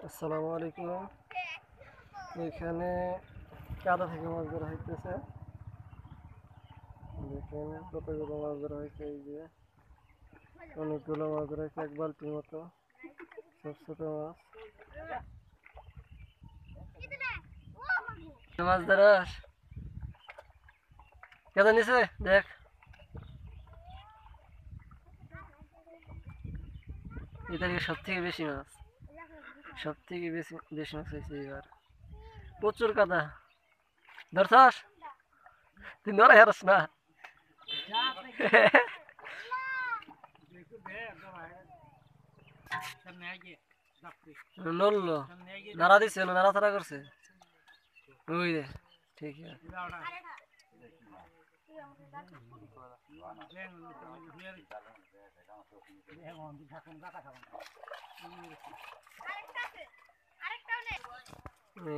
আসসালামু আলাইকুম। এখানে কাদা থেকে মাছ ধরা হইতেছে। দেখেন কতগুলো মাছ ধরা হয়েছে। এই যে অনেকগুলো মাছ ধরা হয়েছে, এক বালতির মতো ছোট ছোট মাছ। মাছ ধরাস কেদা নিছে দেখ। এটা সব থেকে বেশি মাছ, সব থেকে বেশি বেশি মাছ হয়েছে এবার। প্রচুর কাদা। ধরছাস? তুই ধরা হারস না। নড়লো, নাড়া দিচ্ছে, নাড়াচাড়া করছে। ওই রে, ঠিক আছে।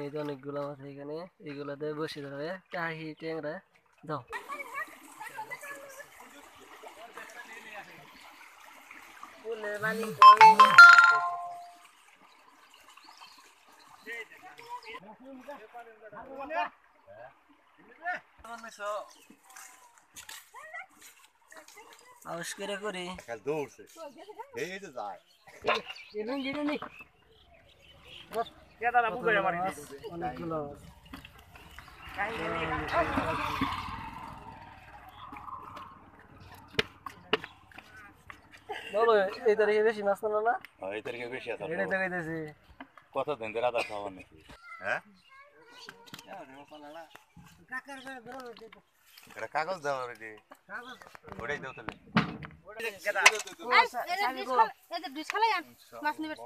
এই যে অনেকগুলো মাছ এখানে, এইগুলো দিয়ে বসে ধরে টাহি ট্যাংরা দাও। আবিষ্কার করি দৌড়ছে এই যে যায় অনেকগুলো বলো। এই তারিখে বেশি মাছ না না, এই তারিখে বেশি আছে এটাই তো কইতেছি। কত দিন ধরে আদা খাওয়ার নাকি হ্যাঁ এটা কাগজ দাও রে ওটাই দাও তাহলে মাছ নিবে